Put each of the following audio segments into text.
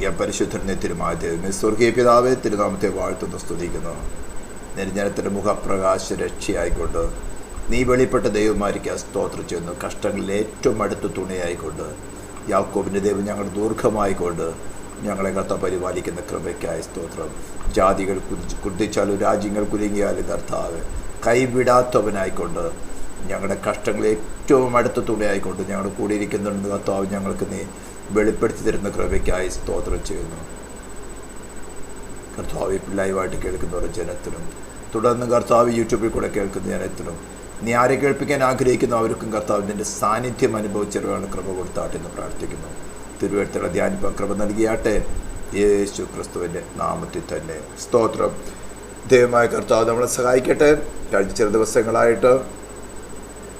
പ്രാർത്ഥിക്കാം. പരിശുദ്ധൻ നിത്യമായ ദൈവമേ, സ്വർഗീയ പിതാവേ, തിരുനാമത്തെ വാഴ്ത്തുന്നു, സ്തുതിക്കുന്നു. നെരിഞ്ഞനത്തിൻ്റെ മുഖപ്രകാശ രക്ഷയായിക്കൊണ്ട് നീ വെളിപ്പെട്ട ദൈവമായിരിക്കാൻ സ്തോത്രം ചെയ്യുന്നു. കഷ്ടങ്ങളിൽ ഏറ്റവും അടുത്ത തുണയായിക്കൊണ്ട് യാക്കോബിൻ്റെ ദൈവം ഞങ്ങൾ ദീർഘമായിക്കൊണ്ട് ഞങ്ങളെ കർത്താവ് പരിപാലിക്കുന്ന കൃപയ്ക്കായ സ്തോത്രം. ജാതികൾ കുതിച്ചാലും രാജ്യങ്ങൾ കുലുങ്ങിയാലും കർത്താവ് കൈവിടാത്തവനായിക്കൊണ്ട് ഞങ്ങളുടെ കഷ്ടങ്ങൾ ഏറ്റവും അടുത്ത തുണയായിക്കൊണ്ട് ഞങ്ങൾ കൂടിയിരിക്കുന്നുണ്ടെന്ന് കർത്താവ് ഞങ്ങൾക്ക് നീ വെളിപ്പെടുത്തി തരുന്ന കൃപയ്ക്കായി സ്തോത്രം ചെയ്യുന്നു. കർത്താവ് ലൈവായിട്ട് കേൾക്കുന്നവരുടെ ജനത്തിനും തുടർന്ന് കർത്താവ് യൂട്യൂബിൽ കൂടെ കേൾക്കുന്ന ജനത്തിനും നീ ആരെ കേൾപ്പിക്കാൻ ആഗ്രഹിക്കുന്നു അവർക്കും കർത്താവിൻ്റെ സാന്നിധ്യം അനുഭവിച്ചവരാണ് കൃപ കൊടുത്താട്ടെന്ന് പ്രാർത്ഥിക്കുന്നു. തിരുവഴുത്തുള്ള ധ്യാനിപ്പം കൃപ നൽകിയാട്ടെ, യേശു ക്രിസ്തുവിൻ്റെ നാമത്തിൽ തന്നെ സ്തോത്രം. ദൈവമായ കർത്താവ് നമ്മളെ സഹായിക്കട്ടെ. കഴിഞ്ഞ ചില ദിവസങ്ങളായിട്ട്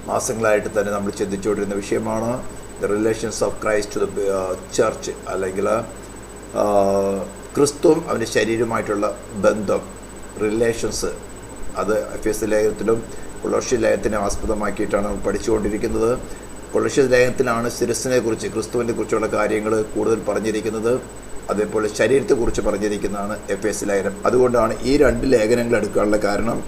മാസങ്ങളായിട്ട് തന്നെ നമ്മൾ ചിന്തിച്ചുകൊണ്ടിരുന്ന വിഷയമാണ് the relations of Christ to the church, അല്ലെങ്കിൽ ക്രിസ്തുവും അവൻ്റെ ശരീരവുമായിട്ടുള്ള ബന്ധം, റിലേഷൻസ്. അത് എഫേസ്യ ലേഖനത്തിലും കൊളോസ്യ ലേഖനത്തിനെ ആസ്പദമാക്കിയിട്ടാണ് നമ്മൾ പഠിച്ചുകൊണ്ടിരിക്കുന്നത്. കൊളോസ്യ ലേഖനത്തിലാണ് ശിരസ്സിനെ കുറിച്ച്, ക്രിസ്തുവിനെ കുറിച്ചുള്ള കാര്യങ്ങൾ കൂടുതൽ പറഞ്ഞിരിക്കുന്നത്. അതേപോലെ ശരീരത്തെക്കുറിച്ച് പറഞ്ഞിരിക്കുന്നതാണ് എഫേസ്യ ലേഖനം. അതുകൊണ്ടാണ് ഈ രണ്ട് ലേഖനങ്ങൾ എടുക്കാനുള്ള കാരണം.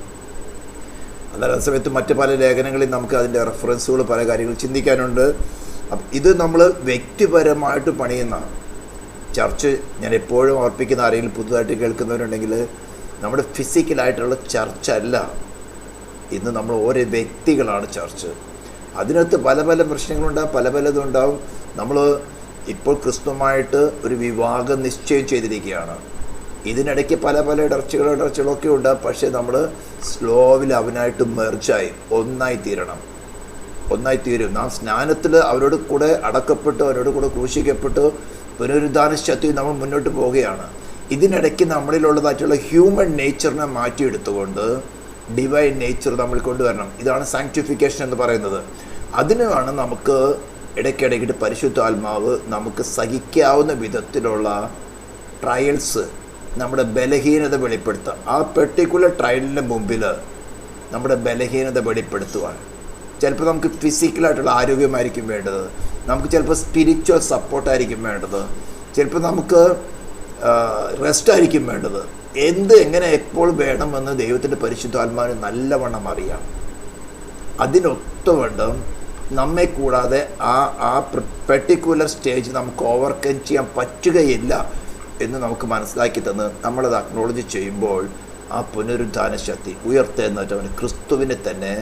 എന്നാൽ ആ സമയത്ത് മറ്റ് പല ലേഖനങ്ങളിൽ നമുക്ക് അതിൻ്റെ റെഫറൻസുകൾ പല കാര്യങ്ങൾ ചിന്തിക്കാനുണ്ട്. ഇത് നമ്മൾ വ്യക്തിപരമായിട്ട് പണിയുന്ന ചർച്ച്. ഞാൻ എപ്പോഴും ഓർപ്പിക്കുന്ന ആരെങ്കിലും പുതുതായിട്ട് കേൾക്കുന്നവരുണ്ടെങ്കിൽ നമ്മുടെ ഫിസിക്കലായിട്ടുള്ള ചർച്ചല്ല. ഇന്ന് നമ്മൾ ഓരോ വ്യക്തികളാണ് ചർച്ച്. അതിനകത്ത് പല പല പ്രശ്നങ്ങളുണ്ടാകും, പല പലതുണ്ടാവും. നമ്മൾ ഇപ്പോൾ ക്രിസ്തുവുമായിട്ട് ഒരു വിവാഹം നിശ്ചയം ചെയ്തിരിക്കുകയാണ്. ഇതിനിടയ്ക്ക് പല പല ഇടർച്ചകളൊക്കെ ഉണ്ട്. പക്ഷേ നമ്മൾ സ്ലോവിൽ അവനായിട്ട് മെർജായി ഒന്നായി തീരും. നാം സ്നാനത്തിൽ അവരോട് കൂടെ അടക്കപ്പെട്ടു, അവരോട് കൂടെ ക്രൂശിക്കപ്പെട്ടു, പുനരുദ്ധാന ശക്തി നമ്മൾ മുന്നോട്ട് പോവുകയാണ്. ഇതിനിടയ്ക്ക് നമ്മളിലുള്ളതായിട്ടുള്ള ഹ്യൂമൻ നേച്ചറിനെ മാറ്റിയെടുത്തുകൊണ്ട് ഡിവൈൻ നേച്ചർ നമ്മൾ കൊണ്ടുവരണം. ഇതാണ് സാങ്ക്ടിഫിക്കേഷൻ എന്ന് പറയുന്നത്. അതിനാണ് നമുക്ക് ഇടയ്ക്കിടയ്ക്കിട്ട് പരിശുദ്ധാത്മാവ് നമുക്ക് സഹിക്കാവുന്ന വിധത്തിലുള്ള ട്രയൽസ്, നമ്മുടെ ബലഹീനത വെളിപ്പെടുത്തുക. ആ പെർട്ടിക്കുലർ ട്രയലിൻ്റെ മുമ്പിൽ നമ്മുടെ ബലഹീനത വെളിപ്പെടുത്തുവാൻ. ചിലപ്പോൾ നമുക്ക് ഫിസിക്കലായിട്ടുള്ള ആരോഗ്യമായിരിക്കും വേണ്ടത്, നമുക്ക് ചിലപ്പോൾ സ്പിരിച്വൽ സപ്പോർട്ടായിരിക്കും വേണ്ടത്, ചിലപ്പോൾ നമുക്ക് റെസ്റ്റായിരിക്കും വേണ്ടത്. എങ്ങനെ എപ്പോൾ വേണമെന്ന് ദൈവത്തിൻ്റെ പരിശുദ്ധാത്മാവിന് നല്ലവണ്ണം അറിയാം. അതിനൊത്തവണ്ണം നമ്മെ കൂടാതെ ആ പെർട്ടിക്കുലർ സ്റ്റേജ് നമുക്ക് ഓവർകം ചെയ്യാൻ പറ്റുകയില്ല എന്ന് നമുക്ക് മനസ്സിലാക്കി തന്ന് നമ്മളത് അക്നോളജ് ചെയ്യുമ്പോൾ ആ പുനരുദ്ധാന ശക്തി ഉയർത്തെന്നിട്ട് അവന് ക്രിസ്തുവിനെ തന്നെ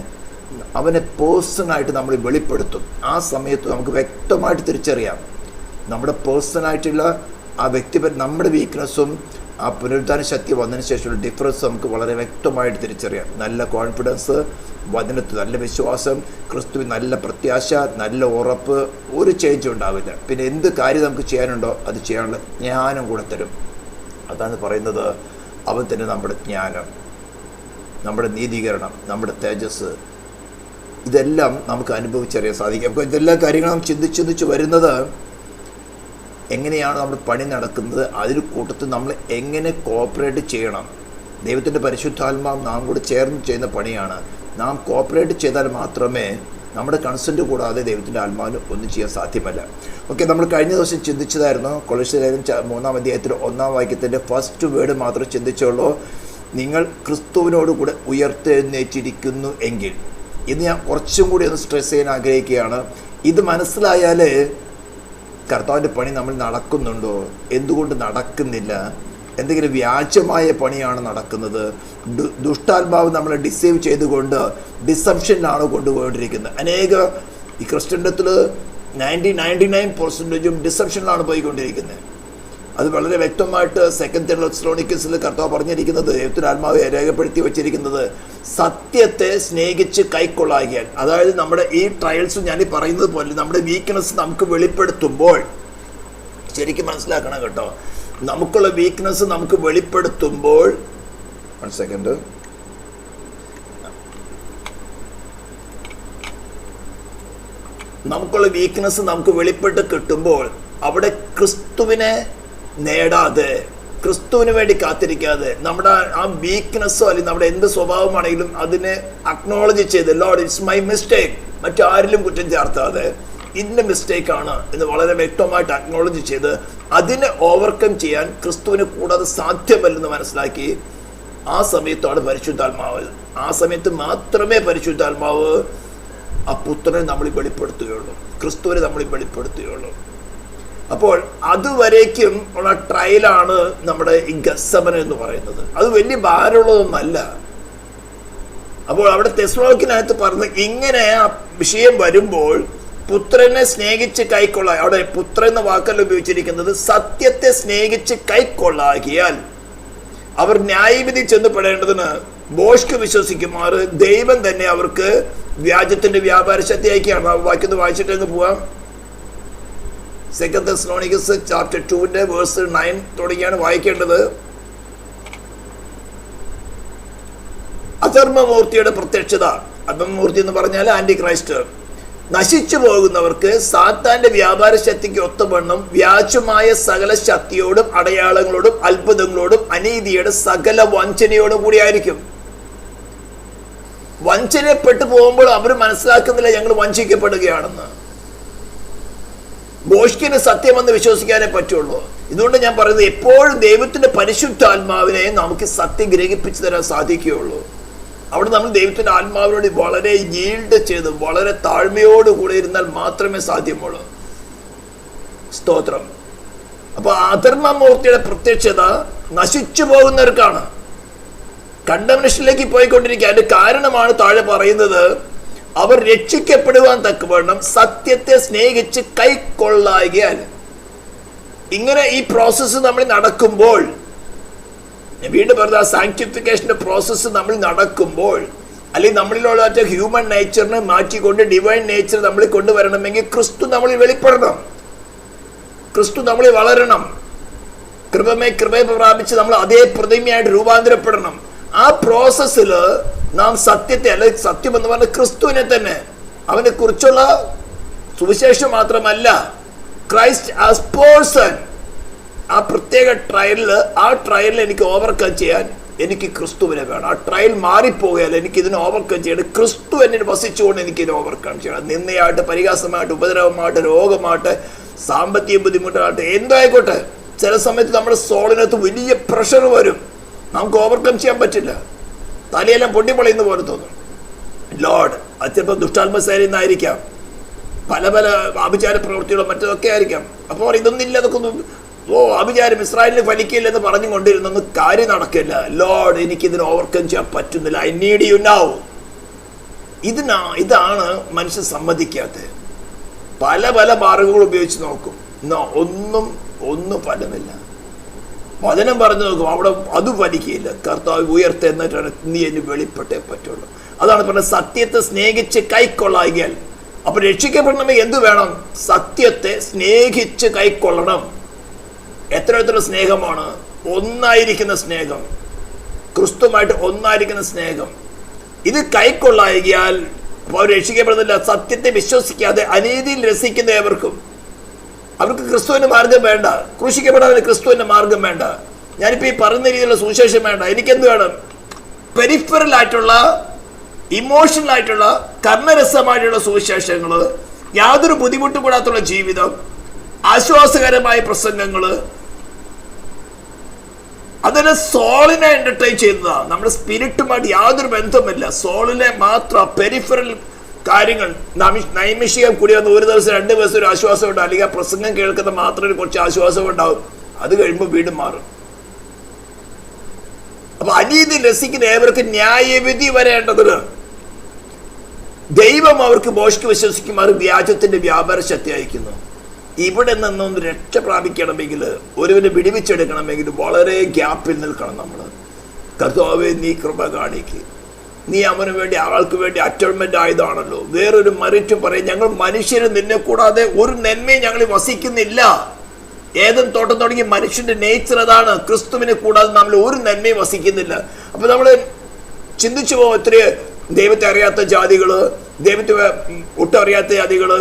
അവനെ പേഴ്സണായിട്ട് നമ്മൾ വെളിപ്പെടുത്തും. ആ സമയത്ത് നമുക്ക് വ്യക്തമായിട്ട് തിരിച്ചറിയാം നമ്മുടെ പേഴ്സണായിട്ടുള്ള ആ നമ്മുടെ വീക്ക്നെസ്സും ആ പുനരുദ്ധാന ശക്തി വന്നതിന് ശേഷമുള്ള ഡിഫറൻസ് നമുക്ക് വളരെ വ്യക്തമായിട്ട് തിരിച്ചറിയാം. നല്ല കോൺഫിഡൻസ്, വചനത്തിൽ നല്ല വിശ്വാസം, ക്രിസ്തുവിൽ നല്ല പ്രത്യാശ, നല്ല ഉറപ്പ്, ഒരു ചേഞ്ചും ഉണ്ടാവില്ല. പിന്നെ എന്ത് കാര്യം നമുക്ക് ചെയ്യാനുണ്ടോ അത് ചെയ്യാനുള്ള ജ്ഞാനം കൂടെ തരും. അതാണ് പറയുന്നത്, അവൻ തന്നെ നമ്മുടെ ജ്ഞാനം, നമ്മുടെ നീതീകരണം, നമ്മുടെ തേജസ്, ഇതെല്ലാം നമുക്ക് അനുഭവിച്ചറിയാൻ സാധിക്കും. അപ്പോൾ ഇതെല്ലാം കാര്യങ്ങളും ചിന്തിച്ച് വരുന്നത് എങ്ങനെയാണ് നമ്മുടെ പണി നടക്കുന്നത്, അതിൽ കൂട്ടത്തിൽ നമ്മൾ എങ്ങനെ കോപ്പറേറ്റ് ചെയ്യണം. ദൈവത്തിൻ്റെ പരിശുദ്ധാത്മാവ് നാം കൂടെ ചേർന്ന് ചെയ്യുന്ന പണിയാണ്. നാം കോപ്പറേറ്റ് ചെയ്താൽ മാത്രമേ, നമ്മുടെ കൺസെൻറ്റ് കൂടാതെ ദൈവത്തിൻ്റെ ആത്മാവിന് ഒന്നും ചെയ്യാൻ സാധ്യമല്ല. ഓക്കെ, നമ്മൾ കഴിഞ്ഞ ദിവസം ചിന്തിച്ചതായിരുന്നു കൊളോസ്യ ലേഖനം 3-ാം അധ്യായത്തിൽ 1-ാം വാക്യത്തിൻ്റെ ഫസ്റ്റ് വേർഡ് മാത്രമേ ചിന്തിച്ചുള്ളൂ. നിങ്ങൾ ക്രിസ്തുവിനോടുകൂടെ ഉയർത്തെഴുന്നേറ്റിരിക്കുന്നു എങ്കിൽ. ഇത് ഞാൻ കുറച്ചും കൂടി ഒന്ന് സ്ട്രെസ് ചെയ്യാൻ ആഗ്രഹിക്കുകയാണ്. ഇത് മനസ്സിലായാൽ കർത്താവിൻ്റെ പണി നമ്മൾ നടക്കുന്നുണ്ടോ, എന്തുകൊണ്ട് നടക്കുന്നില്ല, എന്തെങ്കിലും വ്യാജമായ പണിയാണ് നടക്കുന്നത്, ദുഷ്ടാത്മാവ് നമ്മളെ ഡിസീവ് ചെയ്തുകൊണ്ട് ഡിസംഷനിലാണ് കൊണ്ടുപോയിക്കൊണ്ടിരിക്കുന്നത്. ഈ ക്രിസ്ത്യൻഡത്തിൽ 99% ഡിസംഷനിലാണ് പോയിക്കൊണ്ടിരിക്കുന്നത്. അത് വളരെ വ്യക്തമായിട്ട് 2 തെസ്സലോനിക്കൻസിൽ കർത്താവ് പറഞ്ഞിരിക്കുന്നത്, ദൈവത്തിൻ്റെ ആത്മാവ് രേഖപ്പെടുത്തി വച്ചിരിക്കുന്നത്, സത്യത്തെ സ്നേഹിച്ച് കൈക്കൊള്ളാകിയാൽ. അതായത് നമ്മുടെ ഈ ട്രയൽസ് ഞാൻ ഈ പറയുന്നത് പോലെ നമ്മുടെ വീക്ക്നെസ് നമുക്ക് വെളിപ്പെടുത്തുമ്പോൾ, ശരിക്കും മനസ്സിലാക്കണം കേട്ടോ, നമുക്കുള്ള വീക്ക്നെസ് നമുക്ക് വെളിപ്പെടുത്തുമ്പോൾ, നമുക്കുള്ള വീക്ക്നെസ് നമുക്ക് വെളിപ്പെട്ട് കിട്ടുമ്പോൾ അവിടെ ക്രിസ്തുവിനെ നേടാതെ, ക്രിസ്തുവിന് വേണ്ടി കാത്തിരിക്കാതെ, നമ്മുടെ ആ വീക്ക്നെസ്സോ അല്ലെങ്കിൽ നമ്മുടെ എന്ത് സ്വഭാവമാണെങ്കിലും അതിനെ അക്നോളജ് ചെയ്ത്, ലോർഡ് ഇറ്റ്സ് മൈ മിസ്റ്റേക്ക്, മറ്റാരിലും കുറ്റം ചേർത്താതെ ഇതിൻ്റെ മിസ്റ്റേക്കാണ് എന്ന് വളരെ വ്യക്തമായിട്ട് അക്നോളജ് ചെയ്ത് അതിനെ ഓവർകം ചെയ്യാൻ ക്രിസ്തുവിന് കൂടാതെ സാധ്യമല്ലെന്ന് മനസ്സിലാക്കി ആ സമയത്താണ് പരിശുദ്ധാത്മാവ്, ആ സമയത്ത് മാത്രമേ പരിശുദ്ധാത്മാവ് ആ പുത്രനെ നമ്മൾ വെളിപ്പെടുത്തുകയുള്ളൂ, ക്രിസ്തുവിനെ നമ്മൾ വെളിപ്പെടുത്തുകയുള്ളൂ. അപ്പോൾ അതുവരേക്കും ഉള്ള ട്രയലാണ് നമ്മുടെ ഈ ഗത്സമന എന്ന് പറയുന്നത്. അത് വലിയ ഭാരമുള്ളതൊന്നല്ല. അപ്പോൾ അവിടെ തെസ്സലോനിക്കനകത്ത് പറഞ്ഞ് ഇങ്ങനെ ആ വിഷയം വരുമ്പോൾ പുത്രനെ സ്നേഹിച്ച് കൈക്കൊള്ളാൻ, അവിടെ പുത്രൻ എന്ന വാക്കല്ല ഉപയോഗിച്ചിരിക്കുന്നത്, സത്യത്തെ സ്നേഹിച്ച് കൈക്കൊള്ളാകിയാൽ അവർ ന്യായവിധി ചെന്നപ്പെടേണ്ടതിന് ബോഷ്ക്ക് വിശ്വസിക്കുമാറ് ദൈവം തന്നെ അവർക്ക് വ്യാജത്തിന്റെ വ്യാപാര ശക്തി അയക്കുകയാണ്. ആ വാക്യം വായിച്ചിട്ട് അങ്ങ് പോവാം. 2 തെസ്സലോനിക്കൻസ് ചാപ്റ്റർ 2 വേഴ്സ് 9 തുടങ്ങിയാണ് വായിക്കേണ്ടത്. അധർമ്മമൂർത്തിയുടെ പ്രത്യക്ഷത, അധർമ്മമൂർത്തി എന്ന് പറഞ്ഞാൽ ആന്റി ക്രൈസ്റ്റ്, നശിച്ചു പോകുന്നവർക്ക് സാത്താന്റെ വ്യാപാര ശക്തിക്ക് ഒത്തവണ്ണം വ്യാജമായ സകല ശക്തിയോടും അടയാളങ്ങളോടും അത്ഭുതങ്ങളോടും അനീതിയുടെ സകല വഞ്ചനയോടും കൂടി ആയിരിക്കും. വഞ്ചനപ്പെട്ടു പോകുമ്പോൾ അവർ മനസ്സിലാക്കുന്നില്ല ഞങ്ങൾ വഞ്ചിക്കപ്പെടുകയാണെന്ന്. ബോഷ്കിന് സത്യമെന്ന് വിശ്വസിക്കാനേ പറ്റുള്ളൂ. ഇതുകൊണ്ട് ഞാൻ പറയുന്നത് എപ്പോഴും ദൈവത്തിന്റെ പരിശുദ്ധാത്മാവിനെ നമുക്ക് സത്യം ഗ്രഹിപ്പിച്ചു തരാൻ സാധിക്കുകയുള്ളൂ. അവിടെ നമ്മൾ ദൈവത്തിന്റെ ആത്മാവിനോട് വളരെ ഈൽഡ് ചെയ്ത് വളരെ താഴ്മയോടുകൂടെ ഇരുന്നാൽ മാത്രമേ സാധ്യമുള്ളൂ. സ്തോത്രം. അപ്പൊ അധർമ്മമൂർത്തിയുടെ പ്രത്യക്ഷത നശിച്ചു പോകുന്നവർക്കാണ്, കണ്ടംനേഷനിലേക്ക് പോയിക്കൊണ്ടിരിക്കുക. അതിന്റെ കാരണമാണ് താഴെ പറയുന്നത്, അവർ രക്ഷിക്കപ്പെടുവാൻ തക്കവണ്ണം സത്യത്തെ സ്നേഹിച്ച് കൈക്കൊള്ളാകിയാൽ. ഇങ്ങനെ ഈ പ്രോസസ്സ് നമ്മൾ നടക്കുമ്പോൾ, വീണ്ടും പറഞ്ഞ സാങ്ക്ടിഫിക്കേഷന്റെ പ്രോസസ്സ് നമ്മൾ നടക്കുമ്പോൾ, അല്ലെങ്കിൽ നമ്മളിലുള്ള ഹ്യൂമൻ നേച്ചറിനെ മാറ്റിക്കൊണ്ട് ഡിവൈൻ നേച്ചർ നമ്മൾ കൊണ്ടുവരണമെങ്കിൽ ക്രിസ്തു നമ്മളിൽ വെളിപ്പെടണം, ക്രിസ്തു നമ്മളിൽ വളരണം, കൃപയെ പ്രാപിച്ച് നമ്മൾ അതേ പ്രതിമയായിട്ട് രൂപാന്തരപ്പെടണം. ആ പ്രോസസ്സിൽ നാം സത്യത്തെ, അല്ലെങ്കിൽ സത്യം എന്ന് പറഞ്ഞ ക്രിസ്തുവിനെ തന്നെ, അവനെ കുറിച്ചുള്ള സുവിശേഷം മാത്രമല്ല, ക്രൈസ്റ്റ് ആസ് പേഴ്സൺ, ആ പ്രത്യേക ആ ട്രയലിൽ എനിക്ക് ഓവർകം ചെയ്യാൻ എനിക്ക് ക്രിസ്തുവിനെ വേണം. ആ ട്രയൽ മാറിപ്പോയാൽ എനിക്ക് ഇതിനെ ഓവർകം ചെയ്യണം. ക്രിസ്തു എന്നിൽ വസിച്ചുകൊണ്ട് എനിക്ക് ഇതിനെ ഓവർകം ചെയ്യണം. നിന്നയായിട്ട്, പരിഹാസമായിട്ട്, ഉപദ്രവമായിട്ട്, രോഗമായിട്ട്, സാമ്പത്തിക ബുദ്ധിമുട്ടായിട്ട്, എന്തായിക്കോട്ടെ. ചില സമയത്ത് നമ്മുടെ സോളിനകത്ത് വലിയ പ്രഷർ വരും, നമുക്ക് ഓവർകം ചെയ്യാൻ പറ്റില്ല, തലയെല്ലാം പൊട്ടിപ്പൊളിയുന്ന പോലെ തോന്നും. ലോർഡ്, അത് ചിലപ്പോൾ ദുഷ്ടാത്മസേനയിൽ നിന്നായിരിക്കാം, പല പല ആഭിചാര പ്രവൃത്തികളും മറ്റതൊക്കെ ആയിരിക്കാം. അപ്പോൾ ഇതൊന്നും അതൊക്കെ ആഭിചാരം ഇസ്രായേലിന് ഫലിക്കില്ലെന്ന് പറഞ്ഞു കൊണ്ടിരുന്നൊന്നും കാര്യം നടക്കില്ല. ലോർഡ്, എനിക്കിതിന് ഓവർകം ചെയ്യാൻ പറ്റുന്നില്ല, ഐ നീഡ് യു നൗ. ഇതാണ് മനുഷ്യൻ സമ്മതിക്കാത്തത്. പല പല മാർഗങ്ങൾ ഉപയോഗിച്ച് നോക്കും, ഒന്നും ഫലമില്ല. വചനം പറഞ്ഞു നോക്കും, അവിടെ അത് ഫലിക്കുകയില്ല. കർത്താവ് ഉയർത്തെ എന്നിട്ടാണ് നീ എന്നെ വെളിപ്പെട്ടേ പറ്റുള്ളൂ. അതാണ് പറഞ്ഞത്, സത്യത്തെ സ്നേഹിച്ച് കൈക്കൊള്ളാകിയാൽ. അപ്പൊ രക്ഷിക്കപ്പെടണമെങ്കിൽ എന്ത് വേണം? സത്യത്തെ സ്നേഹിച്ച് കൈക്കൊള്ളണം. എത്ര സ്നേഹമാണ്? ഒന്നായിരിക്കുന്ന സ്നേഹം, ക്രിസ്തുമായിട്ട് ഒന്നായിരിക്കുന്ന സ്നേഹം. ഇത് കൈക്കൊള്ളാകിയാൽ അവർ രക്ഷിക്കപ്പെടുന്നില്ല. സത്യത്തെ വിശ്വസിക്കാതെ അനീതിയിൽ രസിക്കുന്ന ഏവർക്കും അവർക്ക് ക്രിസ്തുവിന്റെ മാർഗം വേണ്ട, ക്രൂശിക്കപ്പെടാൻ ക്രിസ്തുവിന്റെ മാർഗം വേണ്ട. ഞാനിപ്പോൾ ഈ പറയുന്ന രീതിയിലുള്ള സുവിശേഷം വേണ്ട. എനിക്കെന്ത് വേണം? പെരിഫറൽ ആയിട്ടുള്ള, ഇമോഷണൽ ആയിട്ടുള്ള, കർണരസമായിട്ടുള്ള സുവിശേഷങ്ങൾ, യാതൊരു ബുദ്ധിമുട്ടും കൂടാത്തുള്ള ജീവിതം, ആശ്വാസകരമായ പ്രസംഗങ്ങൾ, അതെല്ലാം സോളിനെ എന്റർടൈൻ ചെയ്യുന്നതാണ്. നമ്മുടെ സ്പിരിറ്റുമായിട്ട് യാതൊരു ബന്ധമില്ല, സോളിനെ മാത്രം. പെരിഫറൽ കാര്യങ്ങൾ, നൈമിഷികം കൂടി വന്ന് ഒരു ദിവസം 2 ദിവസം ഒരു ആശ്വാസം ഉണ്ടാവും, അല്ലെങ്കിൽ ആ പ്രസംഗം കേൾക്കുന്ന മാത്രമേ കുറച്ച് ആശ്വാസം ഉണ്ടാവും. അത് കഴിയുമ്പോൾ വീണ്ടും മാറും. അപ്പൊ അനീതി രസിക്കുന്ന ഏവർക്ക് ന്യായവിധി വരേണ്ടതിന് ദൈവം അവർക്ക് ബോഷ്ക്ക് വിശ്വസിക്കുമാർ വ്യാജത്തിന്റെ വ്യാപാര ശക്തി അയക്കുന്നു. ഇവിടെ നിന്നൊന്ന് രക്ഷ പ്രാപിക്കണമെങ്കിൽ, ഒരുവിനെ വിടുവിച്ചെടുക്കണമെങ്കിൽ വളരെ ഗ്യാപ്പിൽ നിൽക്കണം നമ്മൾ. കർത്താവേ, നീ കൃപ കാണിക്ക്, നീ അവന് വേണ്ടി, ആൾക്ക് വേണ്ടി അറ്റോൺമെന്റ് ആയതാണല്ലോ. വേറൊരു മറിച്ചും പറയും, ഞങ്ങൾ മനുഷ്യര് നിന്നെ കൂടാതെ ഒരു നന്മയും ഞങ്ങൾ വസിക്കുന്നില്ല. ഏതും തോട്ടം തുടങ്ങി മനുഷ്യന്റെ നേച്ചർ അതാണ്, ക്രിസ്തുവിനെ കൂടാതെ നമ്മൾ ഒരു നന്മയും വസിക്കുന്നില്ല. അപ്പൊ നമ്മൾ ചിന്തിച്ചു പോകും, എത്രയോ ദൈവത്തെ അറിയാത്ത ജാതികള്, ദൈവത്തെ ഒട്ടും അറിയാത്ത ജാതികള്,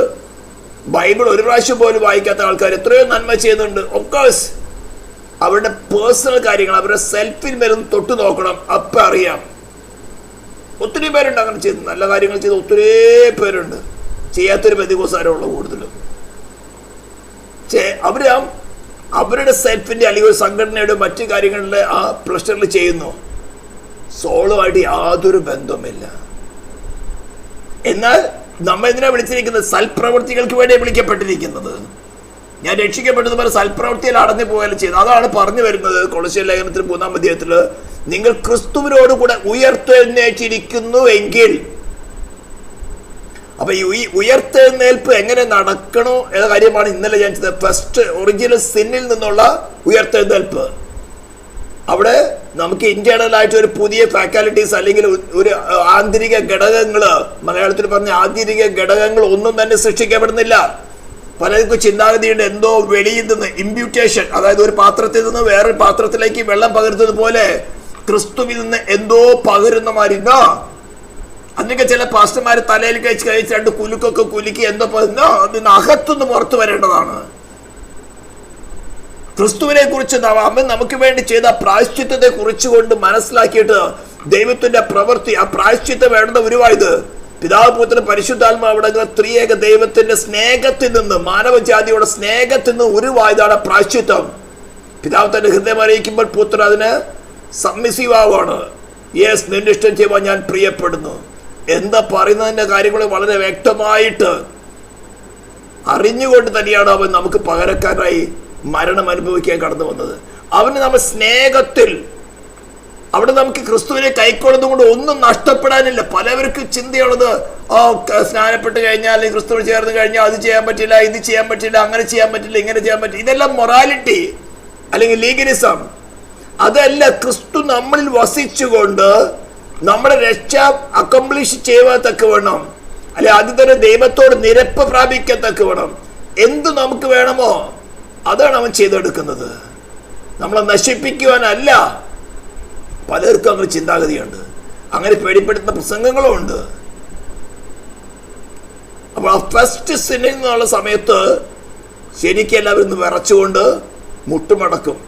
ബൈബിൾ ഒരു പ്രാവശ്യം പോലും വായിക്കാത്ത ആൾക്കാർ എത്രയോ നന്മ ചെയ്യുന്നുണ്ട്. ഒഫ്കോഴ്സ് അവരുടെ പേഴ്സണൽ കാര്യങ്ങൾ, അവരുടെ സെൽഫിൽ മേലും തൊട്ടു നോക്കണം, അപ്പം അറിയാം. ഒത്തിരി പേരുണ്ട് അങ്ങനെ ചെയ്ത്, നല്ല കാര്യങ്ങൾ ചെയ്ത് ഒത്തിരി പേരുണ്ട്. ചെയ്യാത്തൊരു പെന്തക്കോസ്തുകാരുള്ള കൂടുതലും. അവരുടെ സെൽഫിന്റെ അല്ലെങ്കിൽ ഒരു സംഘടനയുടെ മറ്റു കാര്യങ്ങളിലെ ആ പ്രഷറിൽ ചെയ്യുന്നു. സോളുമായിട്ട് യാതൊരു ബന്ധവുമില്ല. എന്നാൽ നമ്മ എന്തിനാ വിളിച്ചിരിക്കുന്നത്? സൽപ്രവൃത്തികൾക്ക് വേണ്ടി വിളിക്കപ്പെട്ടിരിക്കുന്നത്. ഞാൻ രക്ഷിക്കപ്പെട്ടതുപോലെ സൽപ്രവൃത്തിയിൽ അടഞ്ഞു പോയാലും ചെയ്തു. അതാണ് പറഞ്ഞു വരുന്നത് കൊളോസ്യ ലേഖനത്തിൽ 3-ാം അധ്യായത്തില്, നിങ്ങൾ ക്രിസ്തുവിനോട് കൂടെ ഉയർത്തെഴുന്നേറ്റിരിക്കുന്നു എങ്കിൽ. അപ്പൊ ഈ ഉയർത്തെഴുന്നേൽപ്പ് എങ്ങനെ നടക്കണോ എന്ന കാര്യമാണ് ഇന്നലെ ഞാൻ ചെയ്തത്. ഫസ്റ്റ് ഒറിജിനൽ സിന്നിൽ നിന്നുള്ള ഉയർത്തെഴുന്നേൽപ്പ്. അവിടെ നമുക്ക് ഇന്റേണൽ ആയിട്ട് ഒരു പുതിയ ഫാക്കൽറ്റീസ് അല്ലെങ്കിൽ ഒരു ആന്തരിക ഘടകങ്ങള്, മലയാളത്തിൽ പറഞ്ഞ ആന്തരിക ഘടകങ്ങൾ ഒന്നും തന്നെ സൃഷ്ടിക്കപ്പെടുന്നില്ല. പലർക്കും ചിന്താഗതിയുണ്ട്, എന്തോ വെളിയിൽ നിന്ന് ഇമ്പ്യൂട്ടേഷൻ, അതായത് ഒരു പാത്രത്തിൽ നിന്ന് വേറൊരു പാത്രത്തിലേക്ക് വെള്ളം പകരുന്നത് പോലെ ക്രിസ്തുവിൽ നിന്ന് എന്തോ പകരുന്ന മാതിരി. അതിനൊക്കെ ചില പാസ്റ്റർമാര് തലയിൽ കഴിച്ച് 2 കുലുക്കൊക്കെ കുലുക്കി എന്തോ അതിന് അകത്തുനിന്ന് പുറത്തു വരേണ്ടതാണ്. ക്രിസ്തുവിനെ കുറിച്ച് അവൻ നമുക്ക് വേണ്ടി ചെയ്ത പ്രായശ്ചിത്തത്തെ കുറിച്ചുകൊണ്ട് മനസ്സിലാക്കിയിട്ട് ദൈവത്തിന്റെ പ്രവൃത്തി, ആ പ്രായശ്ചിത്തം വേണ്ട ഉരുവായത് പിതാവ് പുത്രൻ പരിശുദ്ധാത്മാവ് ത്രിയേക ദൈവത്തിന്റെ സ്നേഹത്തിൽ നിന്ന്, മാനവജാതിയുടെ സ്നേഹത്തിൽ നിന്ന് ഉരുവായതാണ് പ്രായശ്ചിത്തം. പിതാവ് തന്റെ ഹൃദയം അറിയിക്കുമ്പോൾ പുത്രൻ അതിന് സബ്മിസീവ് ആവാണ്. യെസ്, നിന്റെ ഇഷ്ടം ചെയ്യുവാൻ ഞാൻ പ്രിയപ്പെടുന്നു. എന്താ പറയുന്നതിന്റെ കാര്യങ്ങൾ വളരെ വ്യക്തമായിട്ട് അറിഞ്ഞുകൊണ്ട് തന്നെയാണ് അവൻ നമുക്ക് പകരക്കാരായി മരണം അനുഭവിക്കാൻ കടന്നു വന്നത്. അവന് നമ്മൾ സ്നേഹത്തിൽ, അവിടെ നമുക്ക് ക്രിസ്തുവിനെ കൈക്കൊള്ളുന്നത് കൊണ്ട് ഒന്നും നഷ്ടപ്പെടാനില്ല. പലവർക്കും ചിന്തയുള്ളത്, സ്നാനപ്പെട്ട് കഴിഞ്ഞാൽ അല്ലെങ്കിൽ ക്രിസ്തുവിന് ചേർന്ന് കഴിഞ്ഞാൽ അത് ചെയ്യാൻ പറ്റില്ല, ഇത് ചെയ്യാൻ പറ്റില്ല, അങ്ങനെ ചെയ്യാൻ പറ്റില്ല, ഇങ്ങനെ ചെയ്യാൻ പറ്റില്ല. ഇതെല്ലാം മൊറാലിറ്റി അല്ലെങ്കിൽ ലീഗലിസം. അതല്ല, ക്രിസ്തു നമ്മളിൽ വസിച്ചുകൊണ്ട് നമ്മുടെ രക്ഷ അക്കംപ്ലിഷ് ചെയ്യുവാത്തക്ക വേണം, അല്ലെ ആദ്യം തന്നെ ദൈവത്തോട് നിരപ്പ് പ്രാപിക്കത്തക്ക വേണം. എന്ത് നമുക്ക് വേണമോ അതാണ് അവൻ ചെയ്തെടുക്കുന്നത്, നമ്മളെ നശിപ്പിക്കുവാനല്ല. പലർക്കും അങ്ങനെ ചിന്താഗതിയുണ്ട്, അങ്ങനെ പേടിപ്പെടുത്തുന്ന പ്രസംഗങ്ങളും ഉണ്ട്. അപ്പോൾ ആ ഫസ്റ്റ് സിന്നിൽ നിന്നുള്ള സമയത്ത് ശരിക്കും എല്ലാവരും ഇന്ന് വിറച്ചുകൊണ്ട് മുട്ടുമടക്കും.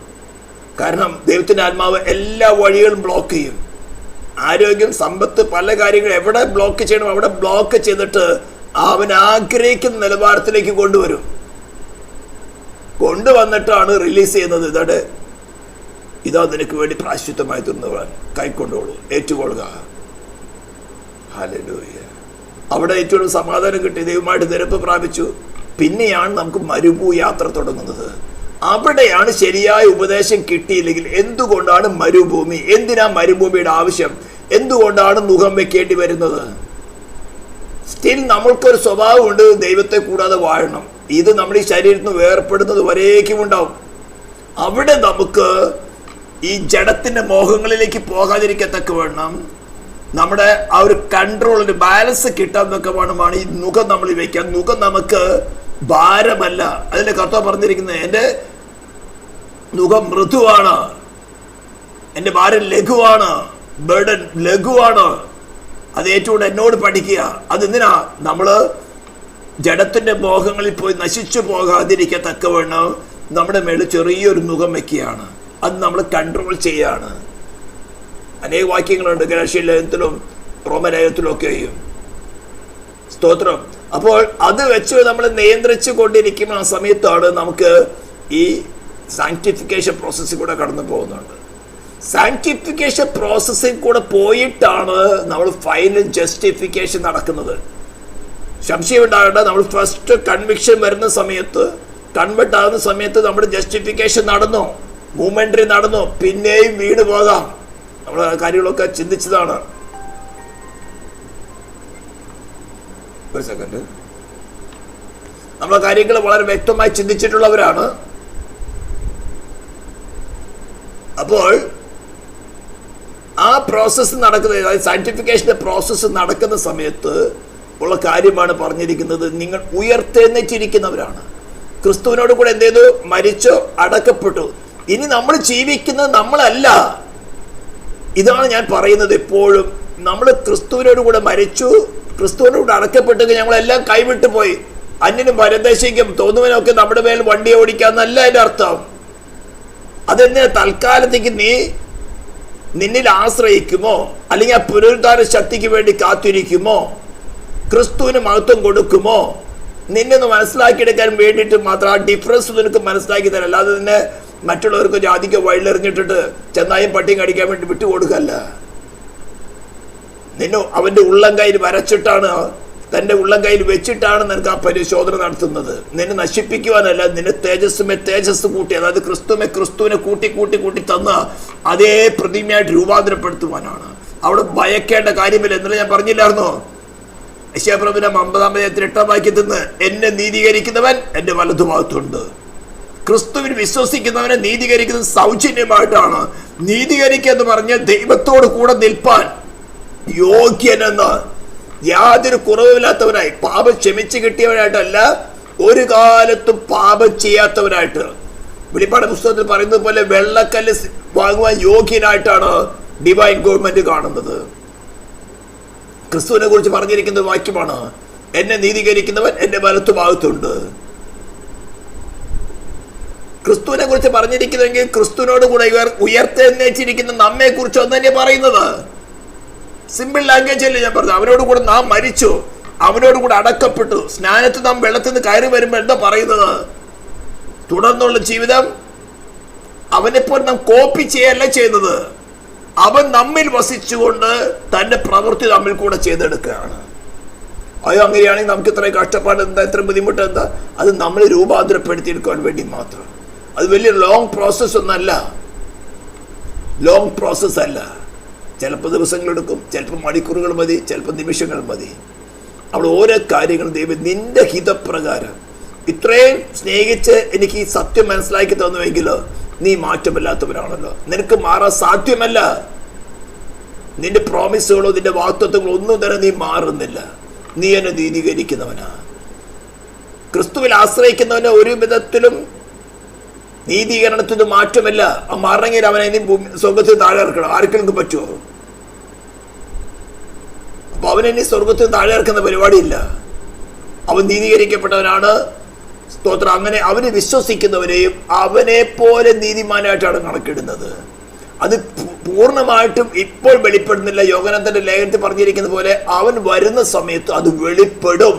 കാരണം ദൈവത്തിന്റെ ആത്മാവ് എല്ലാ വഴികളും ബ്ലോക്ക് ചെയ്യും. ആരോഗ്യം, സമ്പത്ത്, പല കാര്യങ്ങളും എവിടെ ബ്ലോക്ക് ചെയ്യണം അവിടെ ബ്ലോക്ക് ചെയ്തിട്ട് അവൻ ആഗ്രഹിക്കുന്ന നിലവാരത്തിലേക്ക് കൊണ്ടുവന്നിട്ടാണ് റിലീസ് ചെയ്യുന്നത്. ഇതാ നിനക്ക് വേണ്ടി പ്രായശ്ചിത്തമായി തീർന്നവൻ, കൈക്കൊണ്ടോളൂ, ഏറ്റുകൊള്ളുക. ഹല്ലേലൂയ. അവിടെ ഏറ്റവും സമാധാനം കിട്ടി, ദൈവമായിട്ട് നിരപ്പ് പ്രാപിച്ചു. പിന്നെയാണ് നമുക്ക് മരുഭൂ യാത്ര തുടങ്ങുന്നത്. അവിടെയാണ് ശരിയായ ഉപദേശം കിട്ടിയില്ലെങ്കിൽ എന്തുകൊണ്ടാണ് മരുഭൂമി, എന്തിനാ മരുഭൂമിയുടെ ആവശ്യം, എന്തുകൊണ്ടാണ് മുഖം വെക്കേണ്ടി വരുന്നത്? സ്റ്റിൽ നമ്മൾക്കൊരു സ്വഭാവമുണ്ട്, ദൈവത്തെ കൂടാതെ വാഴണം. ഇത് നമ്മുടെ ഈ ശരീരത്തിൽ നിന്ന് വേർപ്പെടുന്നത് വരേക്കും ഉണ്ടാവും. അവിടെ നമുക്ക് ഈ ജഡത്തിന്റെ മോഹങ്ങളിലേക്ക് പോകാതിരിക്കത്തക്ക വേണം, നമ്മുടെ ആ ഒരു കൺട്രോൾ, ഒരു ബാലൻസ് കിട്ടാന്നൊക്കെ വേണമാണ് ഈ മുഖം നമ്മൾ വെക്കാൻ. മുഖം നമുക്ക് ഭാരമല്ല. അതിന്റെ കർത്താവ് പറഞ്ഞിരിക്കുന്നത്, എൻ്റെ മുഖം മൃദുവാണ്, എൻ്റെ ഭാരം ലഘുവാണ്, ബർഡൻ ലഘുവാണ്. അത് ഏറ്റവും എന്നോട് പഠിക്കുക. അതെന്തിനാ? നമ്മള് ജഡത്തിന്റെ മോഹങ്ങളിൽ പോയി നശിച്ചു പോകാതിരിക്കത്തക്കവണ്ണം നമ്മുടെ മേളിൽ ചെറിയൊരു മുഖം വെക്കുകയാണ്. അത് നമ്മൾ കൺട്രോൾ ചെയ്യാണ്. അനേക വാക്യങ്ങളുണ്ട് ഗലാത്യ ലേഖനത്തിലും റോമലേഖനത്തിലും ഒക്കെയും. സ്തോത്രം. അപ്പോൾ അത് വെച്ച് നമ്മൾ നിയന്ത്രിച്ചു കൊണ്ടിരിക്കുന്ന ആ സമയത്താണ് നമുക്ക് ഈ സാങ്ക്ടിഫിക്കേഷൻ പ്രോസസ്സിൽ കൂടെ കടന്നു പോകുന്നുണ്ട്. സാങ്ക്ടിഫിക്കേഷൻ പ്രോസസ്സിൽ കൂടെ പോയിട്ടാണ് നമ്മൾ ഫൈനൽ ജസ്റ്റിഫിക്കേഷൻ നടക്കുന്നത്. സംശയം ഉണ്ടാകേണ്ട, നമ്മൾ ഫസ്റ്റ് കൺവിക്ഷൻ വരുന്ന സമയത്ത്, കൺവെർട്ട് ആകുന്ന സമയത്ത് നമ്മുടെ ജസ്റ്റിഫിക്കേഷൻ നടന്നു, മൂവ്മെന്റ് നടന്നു, പിന്നെയും വീട് പോകാം. നമ്മൾ കാര്യങ്ങളൊക്കെ ചിന്തിച്ചതാണ്. ഒരു സെക്കൻഡ്. നമ്മളെ കാര്യങ്ങൾ വളരെ വ്യക്തമായി ചിന്തിച്ചിട്ടുള്ളവരാണ്. അപ്പോൾ ആ പ്രോസസ്സ് നടക്കുന്നത്, അതായത് സയന്റിഫിക്കേഷന്റെ പ്രോസസ്സ് നടക്കുന്ന സമയത്ത് ഉള്ള കാര്യമാണ് പറഞ്ഞിരിക്കുന്നത്. നിങ്ങൾ ഉയർത്തെഴുന്നേറ്റിരിക്കുന്നവരാണ്, ക്രിസ്തുവിനോട് കൂടെ എന്ത് ചെയ്തു? മരിച്ചു, അടക്കപ്പെട്ടു. ഇനി നമ്മൾ ജീവിക്കുന്നത് നമ്മളല്ല. ഇതാണ് ഞാൻ പറയുന്നത് എപ്പോഴും. നമ്മൾ ക്രിസ്തുവിനോട് കൂടെ മരിച്ചു, ക്രിസ്തുവിനോട് കൂടെ അടക്കപ്പെട്ടെങ്കിൽ ഞങ്ങളെല്ലാം കൈവിട്ടു പോയി. അന്യനും പരദേശിക്കും തോന്നുവനൊക്കെ നമ്മുടെ മേൽ വണ്ടി ഓടിക്കാന്നല്ല അതിന്റെ അർത്ഥം. അതെന്തിനാ? തൽക്കാലത്തേക്ക് നിന്നിൽ ആശ്രയിക്കുമോ, അല്ലെങ്കിൽ ആ പുനരുദ്ധാന ശക്തിക്ക് വേണ്ടി കാത്തിരിക്കുമോ? ക്രിസ്തുവിന് മഹത്വം കൊടുക്കുമോ? നിന്നൊന്ന് മനസ്സിലാക്കിയെടുക്കാൻ വേണ്ടിയിട്ട് മാത്രം ആ ഡിഫറൻസ് നിനക്ക് മനസ്സിലാക്കി തരാം. അല്ലാതെ നിന്നെ മറ്റുള്ളവർക്ക് ജാതിക്ക് വഴിലെറിഞ്ഞിട്ടിട്ട് ചെന്നായും പട്ടിയും കടിക്കാൻ വേണ്ടി വിട്ടുകൊടുക്കല്ല. നിന്നെ അവന്റെ ഉള്ളം കയ്യിൽ വരച്ചിട്ടാണ്, തന്റെ ഉള്ളം കയ്യിൽ വെച്ചിട്ടാണ് നിനക്ക് ആ പരിശോധന നടത്തുന്നത്. നിന്നെ നശിപ്പിക്കുവാനല്ല, നിന്നെ തേജസ് കൂട്ടി, അതായത് ക്രിസ്തുവിനെ കൂട്ടി കൂട്ടി കൂട്ടി തന്ന അതേ പ്രതിമയായിട്ട് രൂപാന്തരപ്പെടുത്തുവാനാണ്. അവിടെ ഭയക്കേണ്ട കാര്യമില്ല. എന്നാലും ഞാൻ പറഞ്ഞില്ലായിരുന്നോ, യശയ്യാപ്രവചനം 50-8 വാക്യത്തിൽ നിന്ന്, എന്നെ നീതീകരിക്കുന്നവൻ എന്റെ വലതുഭാഗത്തുണ്ട്. ക്രിസ്തുവിൽ വിശ്വസിക്കുന്നവനെ നീതീകരിക്കുന്നത് സൗജന്യമായിട്ടാണ്. നീതീകരിക്കുക എന്ന് പറഞ്ഞാൽ ദൈവത്തോട് കൂടെ നിൽപ്പാൻ യോഗ്യനെന്ന്, യാതൊരു കുറവുമില്ലാത്തവനായി, പാപം ക്ഷമിച്ച് കിട്ടിയവനായിട്ടല്ല, ഒരു കാലത്തും പാപം ചെയ്യാത്തവനായിട്ട്. വെളിപ്പാട് പുസ്തകത്തിൽ പറയുന്നത് പോലെ വെള്ളക്കല്ല് വാങ്ങുവാൻ യോഗ്യനായിട്ടാണ് ഡിവൈൻ ഗവൺമെന്റ് കാണുന്നത്. ക്രിസ്തുവിനെ കുറിച്ച് പറഞ്ഞിരിക്കുന്ന വാക്യമാണ്, എന്നെ നീതീകരിക്കുന്നവൻ എന്റെ വലത്തുഭാഗത്തുണ്ട്. ക്രിസ്തുവിനെ കുറിച്ച് പറഞ്ഞിരിക്കുന്നെങ്കിൽ ക്രിസ്തുവിനോട് കൂടെ ഉയർത്തെഴുന്നേറ്റിരിക്കുന്ന നമ്മെ കുറിച്ച് ഒന്ന് തന്നെ പറയുന്നത്. സിമ്പിൾ ലാംഗ്വേജ് അല്ലേ ഞാൻ പറഞ്ഞത്. അവനോട് കൂടെ നാം മരിച്ചു, അവനോട് കൂടെ അടക്കപ്പെട്ടു. സ്നാനത്തിൽ നാം വെള്ളത്തിൽ നിന്ന് കയറി വരുമ്പോൾ എന്താ പറയുന്നത്? തുടർന്നുള്ള ജീവിതം അവനെപ്പോലെ നാം കോപ്പി ചെയ്യല്ല ചെയ്യുന്നത്. അവൻ നമ്മിൽ വസിച്ചുകൊണ്ട് തന്റെ പ്രവൃത്തി നമ്മിൽ കൂടെ ചെയ്തെടുക്കുകയാണ്. അയ്യോ, അങ്ങനെയാണെങ്കിൽ നമുക്ക് ഇത്ര കഷ്ടപ്പാട് എന്താ, ഇത്ര ബുദ്ധിമുട്ട് എന്താ? അത് നമ്മൾ രൂപാന്തരപ്പെടുത്തിയെടുക്കാൻ വേണ്ടി മാത്രം. അത് വലിയ ലോങ് പ്രോസസ് ഒന്നല്ല, ലോങ് പ്രോസസ് അല്ല. ചിലപ്പോൾ ദിവസങ്ങളെടുക്കും, ചിലപ്പോൾ മണിക്കൂറുകൾ മതി, ചിലപ്പോൾ നിമിഷങ്ങൾ മതി. അവിടെ ഓരോ കാര്യങ്ങളും ദൈവം നിന്റെ ഹിതപ്രകാരം ഇത്രയും സ്നേഹിച്ച് എനിക്ക് ഈ സത്യം മനസ്സിലാക്കി തന്നുവെങ്കിൽ നീ മാറ്റമില്ലാത്തവരാണല്ലോ. നിനക്ക് മാറാൻ സാധ്യമല്ല. നിന്റെ പ്രോമിസുകളോ നിന്റെ വാഗ്ദത്തങ്ങളോ ഒന്നും തന്നെ നീ മാറുന്നില്ല. നീ എന്നെ നീതീകരിക്കുന്നവനാ. ക്രിസ്തുവിൽ ആശ്രയിക്കുന്നവന് ഒരു വിധത്തിലും നീതീകരണത്തിന് മാറ്റമില്ല. ആ മാറണമെങ്കിൽ അവനെ ഇനി സ്വർഗത്തിൽ താഴെ ഇറക്കണം. ആർക്കെങ്കിലും പറ്റുമോ? അപ്പൊ അവനെനി സ്വർഗത്തിൽ താഴെ ഇറക്കുന്ന പരിപാടിയില്ല. അവൻ നീതീകരിക്കപ്പെട്ടവനാണ്. സ്തോത്രം. അങ്ങനെ അവന് വിശ്വസിക്കുന്നവരെയും അവനെ പോലെ നീതിമാനായിട്ടാണ് കണക്കിടുന്നത്. അത് പൂർണ്ണമായിട്ടും ഇപ്പോൾ വെളിപ്പെടുന്നില്ല. യോഹന്നാന്റെ ലേഖനത്തിൽ പറഞ്ഞിരിക്കുന്ന പോലെ അവൻ വരുന്ന സമയത്ത് അത് വെളിപ്പെടും.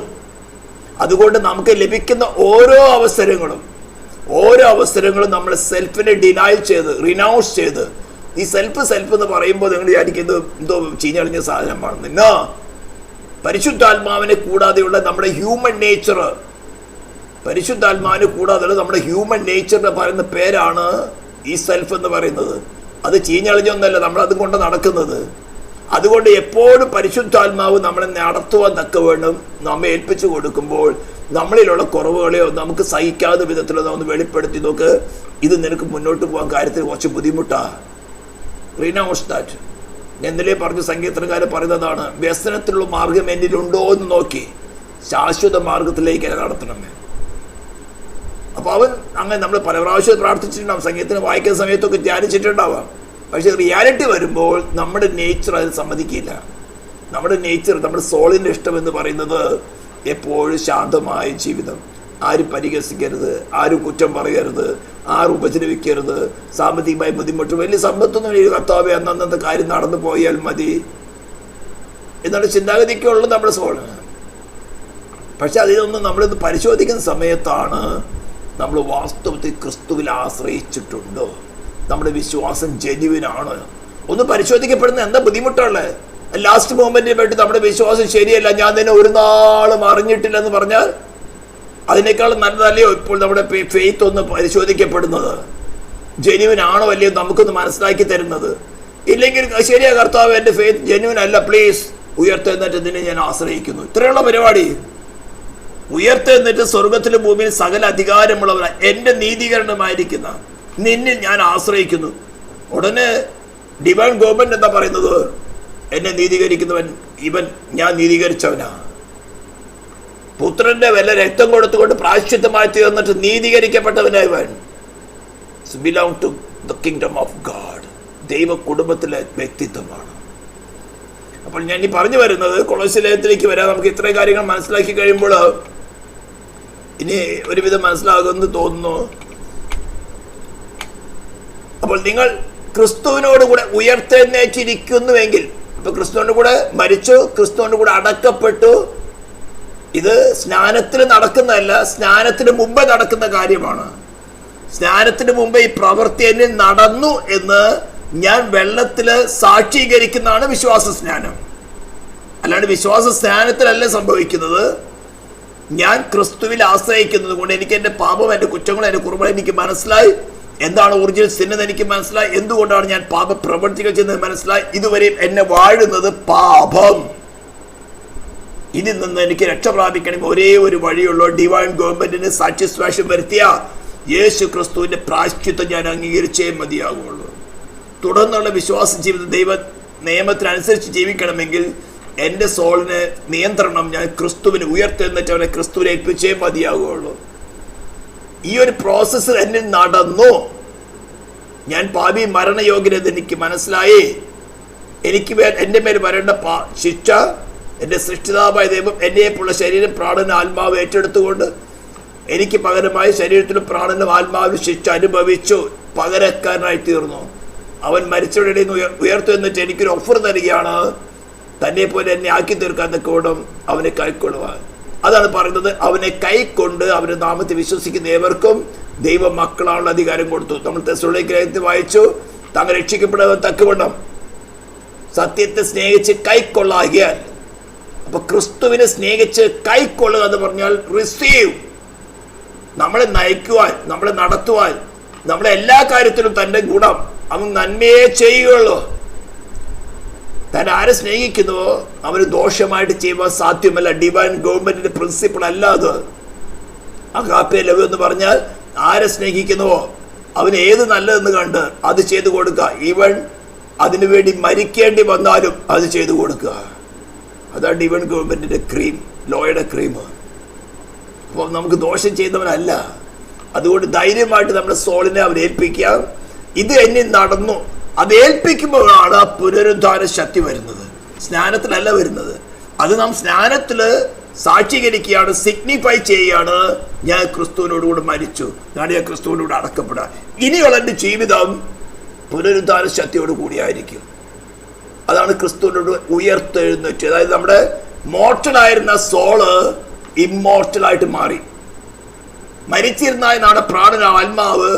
അതുകൊണ്ട് നമുക്ക് ലഭിക്കുന്ന ഓരോ അവസരങ്ങളും നമ്മൾ സെൽഫിനെ ഡിനൈ ചെയ്ത്, റിനൗൺസ് ചെയ്ത്, ഈ സെൽഫ് എന്ന് പറയുമ്പോൾ നിങ്ങൾ വിചാരിക്കുന്നത് എന്തോ ചീഞ്ഞളിഞ്ഞ സാധനമാണ്. ഇന്നോ പരിശുദ്ധാത്മാവിനെ കൂടാതെയുള്ള നമ്മുടെ ഹ്യൂമൻ നേച്ചർ, പരിശുദ്ധാത്മാവിനെ കൂടാതെയുള്ള നമ്മുടെ ഹ്യൂമൻ നേച്ചറിന്റെ പറയുന്ന പേരാണ് ഈ സെൽഫ് എന്ന് പറയുന്നത്. അത് ചീഞ്ഞളിഞ്ഞൊന്നല്ല, നമ്മൾ അതും കൊണ്ട് നടക്കുന്നത്. അതുകൊണ്ട് എപ്പോഴും പരിശുദ്ധാത്മാവ് നമ്മളെ നടത്തുവാൻ തക്കവണ്ണം നമ്മെ ഏൽപ്പിച്ചു കൊടുക്കുമ്പോൾ നമ്മളിലുള്ള കുറവുകളെയോ നമുക്ക് സഹിക്കാത്ത വിധത്തിലോ ഒന്ന് വെളിപ്പെടുത്തി നോക്ക്. ഇത് നിനക്ക് മുന്നോട്ട് പോകാൻ കാര്യത്തിൽ കുറച്ച് ബുദ്ധിമുട്ടാ. റീനൗൺസ് ദാറ്റ്. ഞാൻ ഇന്നലെ പറഞ്ഞ സംഗീതക്കാരൻ പറയുന്നതാണ്, വ്യസനത്തിലുള്ള മാർഗം എന്നിലുണ്ടോ എന്ന് നോക്കി ശാശ്വത മാർഗത്തിലേക്ക് എന്നെ നടത്തണമേ. അപ്പൊ അവൻ അങ്ങനെ നമ്മൾ പല പ്രാവശ്യം പ്രാർത്ഥിച്ചിട്ടുണ്ടാവും, സംഗീതത്തിന് വായിക്കുന്ന സമയത്തൊക്കെ ധ്യാനിച്ചിട്ടുണ്ടാവാം. പക്ഷെ റിയാലിറ്റി വരുമ്പോൾ നമ്മുടെ നേച്ചർ അതിന് സമ്മതിക്കില്ല. നമ്മുടെ നേച്ചർ, നമ്മുടെ സോളിന്റെ ഇഷ്ടം എന്ന് പറയുന്നത് എപ്പോഴും ശാന്തമായ ജീവിതം, ആരും പരിഹസിക്കരുത്, ആരും കുറ്റം പറയരുത്, ആരും ഉപദ്രവിക്കരുത്, സാമ്പത്തികമായി ബുദ്ധിമുട്ട്, വലിയ സമ്പത്തൊന്നും ഈ കർത്താവേ അന്നത്തെ കാര്യം നടന്നു പോയാൽ മതി എന്നുള്ള ചിന്താഗതിക്കുള്ളത് നമ്മുടെ സോള്. പക്ഷെ അതിനൊന്നും നമ്മളിത് പരിശോധിക്കുന്ന സമയത്താണ് നമ്മൾ വാസ്തവത്തിൽ ക്രിസ്തുവിൽ ആശ്രയിച്ചിട്ടുണ്ടോ, നമ്മുടെ വിശ്വാസം ജെന്യുവിനാണ് ഒന്ന് പരിശോധിക്കപ്പെടുന്ന എന്താ ബുദ്ധിമുട്ടുള്ളത്. ലാസ്റ്റ് മൊമെന്റിൽ വേണ്ടി നമ്മുടെ വിശ്വാസം ശരിയല്ല, ഞാൻ തന്നെ ഒരു നാളും അറിഞ്ഞിട്ടില്ല എന്ന് പറഞ്ഞാൽ അതിനേക്കാളും നല്ലതല്ലയോ ഇപ്പോൾ നമ്മുടെ ഫെയ്ത്ത് ഒന്ന് പരിശോധിക്കപ്പെടുന്നത്, ജെന്യുവിൻ ആണോ അല്ലയോ നമുക്കൊന്ന് മനസ്സിലാക്കി തരുന്നത്. ഇല്ലെങ്കിൽ ശരിയാ കർത്താവ്, എൻ്റെ ഫെയ്ത്ത് ജെന്യുവിൻ അല്ല, പ്ലീസ് ഉയർത്തെഴുന്നേറ്റ് നിന്നെ ഞാൻ ആശ്രയിക്കുന്നു. ഇത്രയുള്ള പരിപാടി. ഉയർത്തെഴുന്നേറ്റ് സ്വർഗത്തിലും ഭൂമിയിൽ സകല അധികാരമുള്ളവരാ എൻ്റെ നീതീകരണമായിരിക്കുന്ന നിന്നിൽ ഞാൻ ആശ്രയിക്കുന്നു. ഉടനെ ഡിവൈൻ ഗവൺമെന്റ് എന്താ പറയുന്നത്? എന്നെ നീതീകരിക്കുന്നവൻ ഇവൻ, ഞാൻ നീതീകരിച്ചവനാ. പുത്രന്റെ വില രക്തം കൊടുത്തുകൊണ്ട് പ്രായശ്ചിത്തമായി തീർന്നിട്ട് നീതീകരിക്കപ്പെട്ടവനായവൻ. Belong to the kingdom of God. ദൈവ കുടുംബത്തിലെ വ്യക്തിത്വമാണ്. അപ്പോൾ ഞാൻ ഈ പറഞ്ഞു വരുന്നത് കൊളോസ്യലേഖനത്തിലേക്ക് വരാം. നമുക്ക് ഇത്രയും കാര്യങ്ങൾ മനസ്സിലാക്കി കഴിയുമ്പോൾ ഇനി ഒരുവിധം മനസ്സിലാകുമെന്ന് തോന്നുന്നു. അപ്പോൾ നിങ്ങൾ ക്രിസ്തുവിനോട് കൂടെ ഉയർത്തെഴുന്നേറ്റിരിക്കുന്നുവെങ്കിൽ, ഇപ്പൊ ക്രിസ്തുവിന്റെ കൂടെ മരിച്ചു, ക്രിസ്തുവിന്റെ കൂടെ അടക്കപ്പെട്ടു, ഇത് സ്നാനത്തിൽ നടക്കുന്നതല്ല, സ്നാനത്തിന് മുമ്പേ നടക്കുന്ന കാര്യമാണ്. സ്നാനത്തിന് മുമ്പേ ഈ പ്രവൃത്തി എന്നിൽ നടന്നു എന്ന് ഞാൻ വെള്ളത്തില് സാക്ഷീകരിക്കുന്നതാണ് വിശ്വാസ സ്നാനം. അല്ലാണ്ട് വിശ്വാസ സ്നാനത്തിലല്ല സംഭവിക്കുന്നത്. ഞാൻ ക്രിസ്തുവിൽ ആശ്രയിക്കുന്നത് കൊണ്ട് എനിക്ക് എൻ്റെ പാപം, എൻ്റെ കുറ്റങ്ങൾ, എൻ്റെ കുറവുകൾ എനിക്ക് മനസ്സിലായി. എന്താണ് ഒറിജിനൽ സിൻ എന്ന് എനിക്ക് മനസ്സിലായി. എന്തുകൊണ്ടാണ് ഞാൻ പാപ പ്രവൃത്തികൾ ചെയ്യുന്നത് മനസ്സിലായി. ഇതുവരെയും എന്നെ വാഴുന്നത് പാപം. ഇതിൽ നിന്ന് എനിക്ക് രക്ഷ പ്രാപിക്കണമെങ്കിൽ ഒരേ ഒരു വഴിയുള്ളൂ. ഡിവൈൻ ഗവൺമെന്റിന് സാറ്റിസ്ഫാക്ഷൻ വരുത്തിയ യേശു ക്രിസ്തുവിന്റെ പ്രായശ്ചിത്തം ഞാൻ അംഗീകരിച്ചേ മതിയാകുള്ളൂ. തുടർന്നുള്ള വിശ്വാസ ജീവിതം ദൈവ നിയമത്തിനനുസരിച്ച് ജീവിക്കണമെങ്കിൽ എൻ്റെ സോളിന് നിയന്ത്രണം ഞാൻ ക്രിസ്തുവിന് ഉയർത്തെഴുന്നേറ്റവനെ ക്രിസ്തുവിനെ ഏൽപ്പിച്ചേ മതിയാകുള്ളൂ. ഈ ഒരു പ്രോസസ്സ് എന്നിൽ നടന്നു. ഞാൻ പാപി മരണയോഗ്യനെന്ന് എനിക്ക് മനസ്സിലായി. എനിക്ക് എൻ്റെ മേൽ വരേണ്ട ശിക്ഷ എൻ്റെ സൃഷ്ടിതാവായ ദൈവം എന്നെപ്പോലുള്ള ശരീരം, പ്രാണനും ആത്മാവ് ഏറ്റെടുത്തുകൊണ്ട് എനിക്ക് പകരമായി ശരീരത്തിലും പ്രാണനും ആത്മാവിലും ശിക്ഷ അനുഭവിച്ചു പകരക്കാരനായി തീർന്നു. അവൻ മരിച്ചവരുടെ ഉയർത്തെന്നിട്ട് എനിക്കൊരു ഓഫർ തരികയാണ്, തന്നെ പോലെ എന്നെ ആക്കി തീർക്കാൻ തക്കോണം അവനെ കൈക്കൊള്ളുവാൻ. അതാണ് പറയുന്നത്, അവനെ കൈക്കൊണ്ട് അവന്റെ നാമത്തിൽ വിശ്വസിക്കുന്ന ഏവർക്കും ദൈവ മക്കളാണുള്ള അധികാരം കൊടുത്തു. നമ്മൾ തെസ്സലോനിക്കർ വായിച്ചു, തങ്ങൾ രക്ഷിക്കപ്പെടുവാൻ തക്കവണ്ണം സത്യത്തെ സ്നേഹിച്ച് കൈക്കൊള്ളാകിയാൽ. അപ്പൊ ക്രിസ്തുവിനെ സ്നേഹിച്ച് കൈക്കൊള്ളുക എന്ന് പറഞ്ഞാൽ റിസീവ്. നമ്മളെ നയിക്കുവാൻ, നമ്മളെ നടത്തുവാൻ, നമ്മളെ എല്ലാ കാര്യത്തിലും തന്റെ ഗുണം അവൻ നന്മയെ ചെയ്യുകയുള്ളൂ. താൻ ആരെ സ്നേഹിക്കുന്നുവോ അവന് ദോഷമായിട്ട് ചെയ്യുവാൻ സാധ്യമല്ല. ഡിവൈൻ ഗവൺമെന്റിന്റെ പ്രിൻസിപ്പിൾ അല്ല അത്. അഗാപ്പെ ലവ് എന്ന് പറഞ്ഞാൽ ആരെ സ്നേഹിക്കുന്നുവോ അവന് ഏത് നല്ലതെന്ന് കണ്ട് അത് ചെയ്തു കൊടുക്കുക. ഈവൻ അതിനുവേണ്ടി മരിക്കേണ്ടി വന്നാലും അത് ചെയ്തു കൊടുക്കുക. അതാണ് ഡിവൈൻ ഗവൺമെന്റിന്റെ ക്രീം, ലോയുടെ ക്രീം. അപ്പോൾ നമുക്ക് ദോഷം ചെയ്യുന്നവനല്ല. അതുകൊണ്ട് ധൈര്യമായിട്ട് നമ്മുടെ സോളിനെ അവൻ ഏൽപ്പിക്കാം. ഇത് എന്നിൽ നടന്നു. അത് ഏൽപ്പിക്കുമ്പോഴാണ് ആ പുനരുദ്ധാര ശക്തി വരുന്നത്, സ്നാനത്തിലല്ല വരുന്നത്. അത് നാം സ്നാനത്തില് സാക്ഷീകരിക്കുകയാണ്, സിഗ്നിഫൈ ചെയ്യുകയാണ്. ഞാൻ ക്രിസ്തുവിനോടുകൂടി മരിച്ചു, ഞാൻ ക്രിസ്തുവിനോട് അടക്കപ്പെടാം. ഇനിയുള്ള എൻ്റെ ജീവിതം പുനരുദ്ധാര ശക്തിയോട് കൂടിയായിരിക്കും. അതാണ് ക്രിസ്തുവിനോട് ഉയർത്തെഴുന്നേറ്റ്. അതായത് നമ്മുടെ മോർട്ടലായിരുന്ന സോള് ഇമ്മോർട്ടലായിട്ട് മാറി. മരിച്ചിരുന്ന നമ്മുടെ പ്രാണന ആത്മാവ്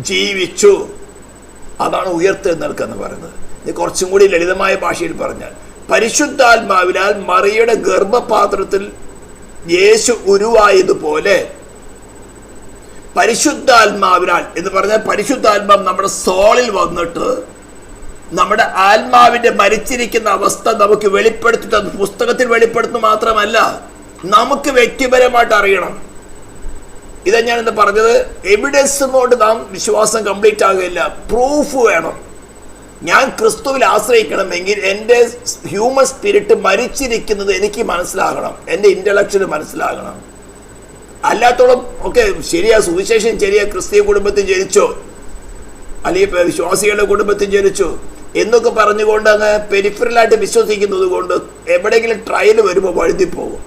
ജീവിച്ചു. അതാണ് ഉയർത്തെഴുന്നേൽക്കുക എന്ന് പറയുന്നത്. ഇത് കുറച്ചും കൂടി ലളിതമായ ഭാഷയിൽ പറഞ്ഞാൽ, പരിശുദ്ധാത്മാവിനാൽ മറിയുടെ ഗർഭപാത്രത്തിൽ യേശു ഉരുവായതുപോലെ പരിശുദ്ധാത്മാവിനാൽ എന്ന് പറഞ്ഞാൽ പരിശുദ്ധാത്മാവ് നമ്മുടെ സോളിൽ വന്നിട്ട് നമ്മുടെ ആത്മാവിന്റെ മരിച്ചിരിക്കുന്ന അവസ്ഥ നമുക്ക് വെളിപ്പെടുത്തി തന്നു. പുസ്തകത്തിൽ വെളിപ്പെടുത്തുന്നു മാത്രമല്ല, നമുക്ക് വ്യക്തിപരമായിട്ട് അറിയണം. ഇതാ ഞാൻ എന്താ പറഞ്ഞത്, എവിഡൻസ് കൊണ്ട് നാം വിശ്വാസം കംപ്ലീറ്റ് ആകില്ല, പ്രൂഫ് വേണം. ഞാൻ ക്രിസ്തുവിൽ ആശ്രയിക്കണമെങ്കിൽ എൻ്റെ ഹ്യൂമൻ സ്പിരിറ്റ് മരിച്ചിരിക്കുന്നത് എനിക്ക് മനസ്സിലാകണം, എൻ്റെ ഇന്റലക്ച്വൽ മനസ്സിലാകണം. അല്ലാത്തോളം ഒക്കെ ശരിയാ, സുവിശേഷം ശരിയാ, ക്രിസ്തീയ കുടുംബത്തിൽ ജനിച്ചോ അല്ലെങ്കിൽ വിശ്വാസികളുടെ കുടുംബത്തിൽ ജനിച്ചോ എന്നൊക്കെ പറഞ്ഞുകൊണ്ട് അങ്ങ് പെരിഫറലായിട്ട് വിശ്വസിക്കുന്നത് കൊണ്ട് എവിടെയെങ്കിലും ട്രയൽ വരുമ്പോൾ വഴുതിപ്പോകും.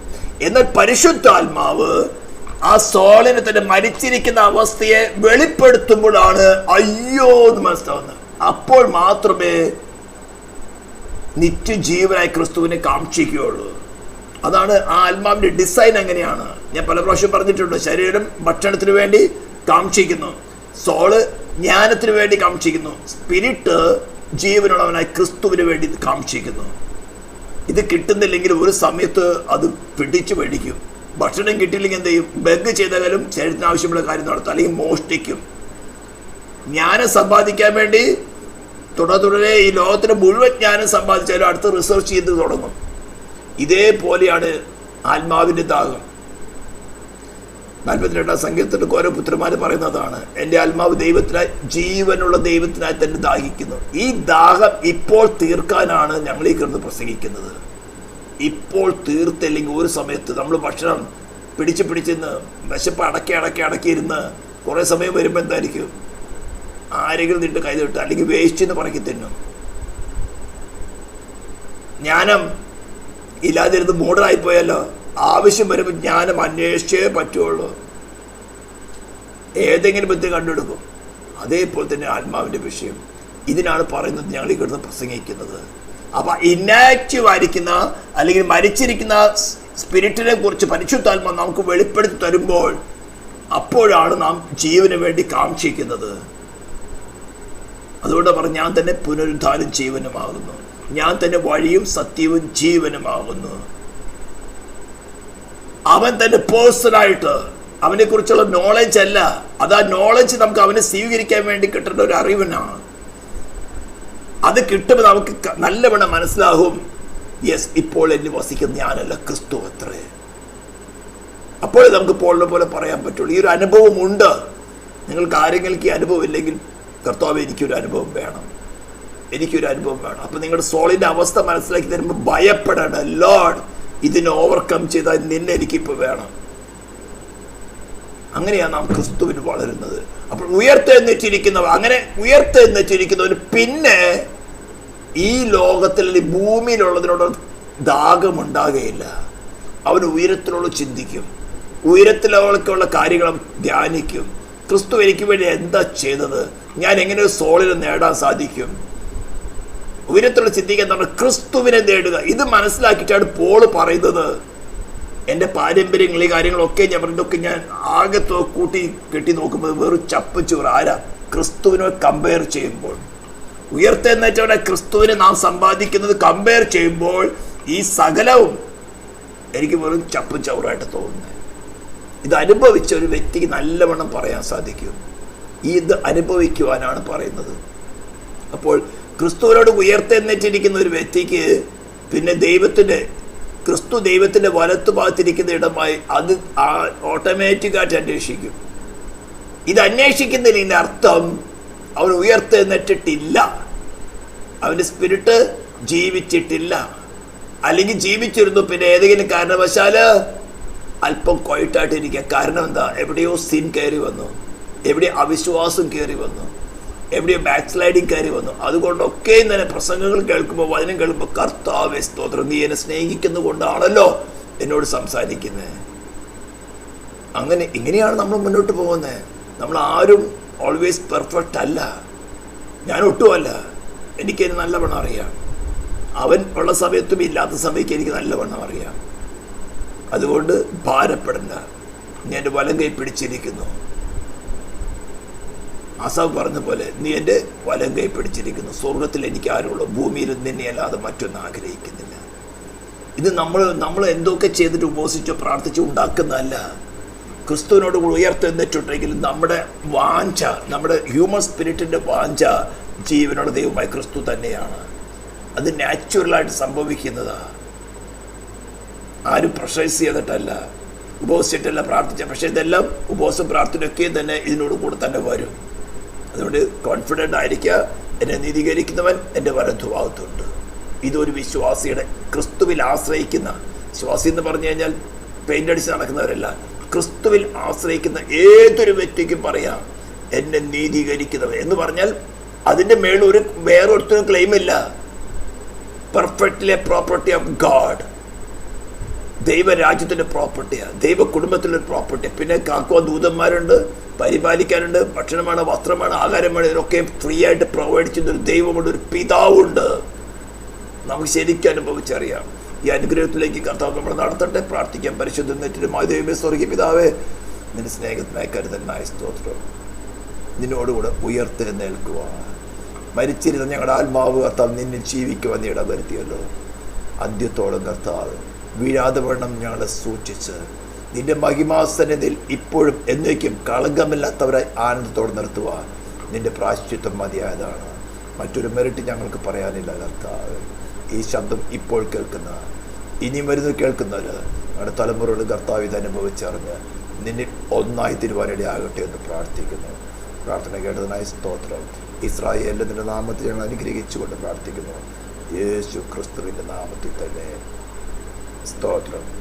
എന്നാൽ പരിശുദ്ധാത്മാവ് ആ സോളിന് തന്നെ മരിച്ചിരിക്കുന്ന അവസ്ഥയെ വെളിപ്പെടുത്തുമ്പോഴാണ് അയ്യോ എന്ന് മനസ്സിലാവുന്നത്. അപ്പോൾ മാത്രമേ നിത്യജീവനായി ക്രിസ്തുവിനെ കാക്ഷിക്കുകയുള്ളൂ. അതാണ് ആ ആത്മാവിന്റെ ഡിസൈൻ. അങ്ങനെയാണ് ഞാൻ പല പ്രാവശ്യം പറഞ്ഞിട്ടുണ്ട്. ശരീരം ഭക്ഷണത്തിന് വേണ്ടി കാക്ഷിക്കുന്നു, സോള് ജ്ഞാനത്തിന് വേണ്ടി കാക്ഷിക്കുന്നു, സ്പിരിറ്റ് ജീവനുള്ളവനായി ക്രിസ്തുവിന് വേണ്ടി കാക്ഷിക്കുന്നു. ഇത് കിട്ടുന്നില്ലെങ്കിൽ ഒരു സമയത്ത് അത് പിടിച്ചു മേടിക്കും. ഭക്ഷണം കിട്ടിയില്ലെങ്കിൽ എന്ത് ചെയ്യും? ബെഗ് ചെയ്താലും ശരീരത്തിന് ആവശ്യമുള്ള കാര്യം നടത്തും, അല്ലെങ്കിൽ മോഷ്ടിക്കും. ജ്ഞാനം സമ്പാദിക്കാൻ വേണ്ടി തുടരെ ഈ ലോകത്തിന് മുഴുവൻ ജ്ഞാനം സമ്പാദിച്ചാലും അടുത്ത് റിസർച്ച് ചെയ്ത് തുടങ്ങും. ഇതേപോലെയാണ് ആത്മാവിൻ്റെ ദാഹം. 42-ാം സങ്കീർത്തനത്തിൽ ഓരോ പുത്രന്മാര് പറയുന്നതാണ്, എൻ്റെ ആത്മാവ് ദൈവത്തിനായി, ജീവനുള്ള ദൈവത്തിനായി തന്നെ ദാഹിക്കുന്നു. ഈ ദാഹം ഇപ്പോൾ തീർക്കാനാണ് ഞങ്ങൾ ഈ കിടന്ന് പ്രസംഗിക്കുന്നത്. ഇപ്പോൾ തീർത്തില്ലെങ്കിൽ ഒരു സമയത്ത് നമ്മൾ ഭക്ഷണം പിടിച്ചിരുന്ന് വിശപ്പ് അടക്കിയിരുന്ന് കുറേ സമയം വരുമ്പോൾ എന്തായിരിക്കും? ആരെങ്കിലും നിട്ട് കൈ തൊട്ട് അല്ലെങ്കിൽ വേസ്റ്റ് എന്ന് പറക്കി തിന്നും. ജ്ഞാനം ഇല്ലാതിരുന്ന് മോഡറായി പോയല്ലോ. ആവശ്യം വരുമ്പോൾ ജ്ഞാനം അന്വേഷിച്ചേ പറ്റുള്ളൂ. ഏതെങ്കിലും ബുദ്ധി കണ്ടെടുക്കും. അതേപോലെ തന്നെ ആത്മാവിൻ്റെ വിഷയം. ഇതിനാണ് പറയുന്നത് ഞങ്ങൾ ഈ കിടന്ന് പ്രസംഗിക്കുന്നത്. അപ്പൊ ഇന്നാക്റ്റീവ് ആയിരിക്കുന്ന അല്ലെങ്കിൽ മരിച്ചിരിക്കുന്ന സ്പിരിറ്റിനെ കുറിച്ച് പരിശുദ്ധാത്മ നമുക്ക് വെളിപ്പെടുത്തി തരുമ്പോൾ അപ്പോഴാണ് നാം ജീവന് വേണ്ടി കാക്ഷിക്കുന്നത്. അതുകൊണ്ട് പറഞ്ഞു, ഞാൻ തന്നെ പുനരുദ്ധാനം ജീവനുമാകുന്നു, ഞാൻ തന്നെ വഴിയും സത്യവും ജീവനുമാകുന്നു. അവൻ തന്നെ പേഴ്സണായിട്ട്, അവനെ കുറിച്ചുള്ള നോളജ് അല്ല, അത് ആ നോളജ് നമുക്ക് അവനെ സ്വീകരിക്കാൻ വേണ്ടി കിട്ടേണ്ട ഒരു അറിവിനാണ്. അത് കിട്ടുമ്പോൾ നമുക്ക് നല്ലവണ്ണം മനസ്സിലാകും, യെസ്, ഇപ്പോൾ എന്നെ വസിക്കുന്ന ഞാനല്ല, ക്രിസ്തു അത്രേ. അപ്പോഴേ നമുക്ക് പോളിനെ പോലെ പറയാൻ പറ്റുള്ളൂ, ഈ ഒരു അനുഭവം ഉണ്ട്. നിങ്ങൾക്ക് ആരെങ്കിലും ഈ അനുഭവം ഇല്ലെങ്കിൽ, കർത്താവ് എനിക്കൊരു അനുഭവം വേണം, എനിക്കൊരു അനുഭവം വേണം. അപ്പം നിങ്ങളുടെ സോളിൻ്റെ അവസ്ഥ മനസ്സിലാക്കി തരുമ്പോൾ ഭയപ്പെടേണ്ട, ലോർഡ് ഇതിനെ ഓവർകം ചെയ്താൽ നിന്നെ എനിക്കിപ്പോൾ വേണം. അങ്ങനെയാണ് നാം ക്രിസ്തുവിന് വളരുന്നത്. അപ്പോൾ ഉയർത്തെഴുന്നേറ്റിരിക്കുന്നവർ, അങ്ങനെ ഉയർത്തെഴുന്നേറ്റിരിക്കുന്നവർ പിന്നെ ഈ ലോകത്തിൽ ഭൂമിയിലുള്ളതിനോട് ദാഹമുണ്ടാകുകയില്ല. അവൻ ഉയരത്തിലുള്ള ചിന്തിക്കും, ഉയരത്തിലുള്ള കാര്യങ്ങൾ ധ്യാനിക്കും. ക്രിസ്തു എനിക്ക് വേണ്ടി എന്താ ചെയ്തത്, ഞാൻ എങ്ങനെ ഒരു സോളിനെ നേടാൻ സാധിക്കും. ഉയരത്തിലുള്ള ചിന്തിക്കാൻ പറഞ്ഞാൽ ക്രിസ്തുവിനെ നേടുക. ഇത് മനസ്സിലാക്കിയിട്ടാണ് പോള് പറയുന്നത്, എൻ്റെ പാരമ്പര്യങ്ങൾ, ഈ കാര്യങ്ങളൊക്കെ ഞാൻ പറഞ്ഞതൊക്കെ ഞാൻ ആകെ കൂട്ടി കെട്ടി നോക്കുമ്പോൾ വെറും ചപ്പ് ചോറ്. ആരാ? ക്രിസ്തുവിനെ കമ്പയർ ചെയ്യുമ്പോൾ. ഉയർത്തെഴുന്നേറ്റവനെ ക്രിസ്തുവിനെ നാം സമ്പാദിക്കുന്നത് കമ്പയർ ചെയ്യുമ്പോൾ ഈ സകലവും എനിക്ക് വെറും ചപ്പ് ചവറായിട്ട് തോന്നുന്നത്. ഇത് അനുഭവിച്ച ഒരു വ്യക്തിക്ക് നല്ലവണ്ണം പറയാൻ സാധിക്കും. ഇത് അനുഭവിക്കുവാനാണ് പറയുന്നത്. അപ്പോൾ ക്രിസ്തുവിനോട് ഉയർത്തെഴുന്നേറ്റിരിക്കുന്ന ഒരു വ്യക്തിക്ക് പിന്നെ ക്രിസ്തു ദൈവത്തിൻ്റെ വലത്തു ഭാഗത്തിരിക്കുന്ന ഇടമായി അത് ഓട്ടോമാറ്റിക്കായിട്ട് അന്വേഷിക്കും. ഇത് അന്വേഷിക്കുന്നതിൻ്റെ അർത്ഥം അവൻ ഉയർത്തെഴുന്നേറ്റിട്ടില്ല, അവൻ്റെ സ്പിരിറ്റ് ജീവിച്ചിട്ടില്ല. അല്ലെങ്കിൽ ജീവിച്ചിരുന്നു, പിന്നെ ഏതെങ്കിലും കാരണവശാൽ അല്പം ക്വയറ്റായിട്ടിരിക്കുക. കാരണം എന്താ? എവിടെയോ സിൻ കയറി വന്നു, എവിടെയോ അവിശ്വാസം കയറി വന്നു, എവിടെയോ ബാക്ക് സ്ലൈഡിങ് കയറി വന്നു. അതുകൊണ്ടൊക്കെയും തന്നെ പ്രസംഗങ്ങൾ കേൾക്കുമ്പോൾ, വചനം കേൾക്കുമ്പോൾ, കർത്താവേ സ്തോത്രം, നീ എന്നെ സ്നേഹിക്കുന്നത് കൊണ്ടാണല്ലോ എന്നോട് സംസാരിക്കുന്നത്. ഇങ്ങനെയാണ് നമ്മൾ മുന്നോട്ട് പോകുന്നത്. നമ്മൾ ആരും ഓൾവേസ് പെർഫെക്റ്റ് അല്ല, ഞാൻ ഒട്ടുമല്ല. എനിക്കതിന് നല്ലവണ്ണം അറിയാം. അവൻ ഉള്ള സമയത്തും ഇല്ലാത്ത സമയത്ത് എനിക്ക് നല്ലവണ്ണം അറിയാം. അതുകൊണ്ട് ഭാരപ്പെടണ്ട, ഞാൻ എൻ്റെ വലം കൈ പിടിച്ചിരിക്കുന്നു. ആസാവ് പറഞ്ഞ പോലെ, നീ എൻ്റെ വലം കൈ പിടിച്ചിരിക്കുന്നു. സ്വർഗത്തിൽ എനിക്ക് ആരുള്ളൂ, ഭൂമിയിൽ നിന്നെ അല്ലാതെ മറ്റൊന്നും ആഗ്രഹിക്കുന്നില്ല. ഇത് നമ്മൾ എന്തൊക്കെ ചെയ്തിട്ട് ഉപവസിച്ചോ പ്രാർത്ഥിച്ചോ ഉണ്ടാക്കുന്നതല്ല. ക്രിസ്തുവിനോട് കൂടി ഉയർത്തെന്നിട്ടുണ്ടെങ്കിലും നമ്മുടെ വാഞ്ച, നമ്മുടെ ഹ്യൂമൻ സ്പിരിറ്റിൻ്റെ വാഞ്ച ജീവനുള്ള ദൈവമായ ക്രിസ്തു തന്നെയാണ്. അത് നാച്ചുറലായിട്ട് സംഭവിക്കുന്നതാണ്. ആരും പ്രഷൈസ് ചെയ്തിട്ടല്ല, ഉപവസിച്ചിട്ടല്ല പ്രാർത്ഥിച്ച. പക്ഷേ ഇതെല്ലാം ഉപവാസം പ്രാർത്ഥനയൊക്കെ തന്നെ ഇതിനോട് കൂടെ തന്നെ വരും. അതുകൊണ്ട് കോൺഫിഡൻ്റ് ആയിരിക്കുക, എന്നെ നീതീകരിക്കുന്നവൻ എൻ്റെ വലതുഭാഗത്തുണ്ട്. ഇതൊരു വിശ്വാസിയുടെ, ക്രിസ്തുവിൽ ആശ്രയിക്കുന്ന വിശ്വാസി എന്ന് പറഞ്ഞു കഴിഞ്ഞാൽ പെയിൻ്റ് അടിച്ച് നടക്കുന്നവരല്ല, ക്രിസ്തുവിൽ ആശ്രയിക്കുന്ന ഏതൊരു വ്യക്തിക്കും പറയാം എന്നെ നീതീകരിക്കുന്നവൻ എന്ന് പറഞ്ഞാൽ അതിൻ്റെ മേളിൽ വേറൊരുത്തരും ക്ലെയിം ഇല്ല. പെർഫെക്റ്റ്ലി പ്രോപ്പർട്ടി ഓഫ് ഗാഡ്, ദൈവരാജ്യത്തിൻ്റെ പ്രോപ്പർട്ടിയാണ്, ദൈവ കുടുംബത്തിൻ്റെ പ്രോപ്പർട്ടി. പിന്നെ കാക്കുവാൻ ദൂതന്മാരുണ്ട്, പരിപാലിക്കാനുണ്ട്, ഭക്ഷണമാണ്, വസ്ത്രമാണ്, ആഹാരമാണ്, ഇതിനൊക്കെ ഫ്രീ ആയിട്ട് പ്രൊവൈഡ് ചെയ്യുന്നൊരു ദൈവമുണ്ട്, ഒരു പിതാവുണ്ട്. നമുക്ക് ശരിക്കും അനുഭവിച്ചറിയാം. ഈ അനുഗ്രഹത്തിലേക്ക് കർത്താവ് നമ്മൾ നടത്തട്ടെ. പ്രാർത്ഥിക്കാൻ. പരിശുദ്ധ ദൈവമേ, സ്വർഗീയ പിതാവേ, നിന്റെ സ്നേഹത്തിനായി കരുതനായ സ്തോത്രം. നിന്നോടുകൂടെ ഉയർത്തെഴുന്നേൽക്കുക. മരിച്ചിരുന്ന ഞങ്ങളുടെ ആത്മാവ് കർത്താവ് നിന്നിൽ ജീവിക്കുവാൻ നീ ഇടവരുത്തിയല്ലോ. അന്ത്യത്തോളം കർത്താവ് വീഴാതെ വണ്ണം ഞങ്ങളെ സൂക്ഷിച്ച് നിന്റെ മഹിമാസന്നിധിയിൽ ഇപ്പോഴും എന്നേക്കും കളങ്കമില്ലാത്തവരായി ആനന്ദത്തോടെ നിർത്തുവാൻ നിന്റെ പ്രായശ്ചിത്തം മതിയായതാണ്. മറ്റൊരു മെറിറ്റ് ഞങ്ങൾക്ക് പറയാനില്ല കർത്താവ്. ഈ ശബ്ദം ഇപ്പോൾ കേൾക്കുന്ന, ഇനിയും വരുന്നത് കേൾക്കുന്നവർ, ഞങ്ങളുടെ തലമുറയോട് കർത്താവ് ഇത് അനുഭവിച്ചറിഞ്ഞ് നിന്നിൽ ഒന്നായി തിരുവാനിടയാകട്ടെ എന്ന് പ്രാർത്ഥിക്കുന്നു. പ്രാർത്ഥന കേട്ടതിനായി സ്തോത്രം. ഇസ്രായേലിൻ്റെ നിന്റെ നാമത്തിൽ ഞങ്ങൾ അനുഗ്രഹിച്ചുകൊണ്ട് പ്രാർത്ഥിക്കുന്നു. യേശു ക്രിസ്തുവിൻ്റെ നാമത്തിൽ തന്നെ സ്തോത്രം.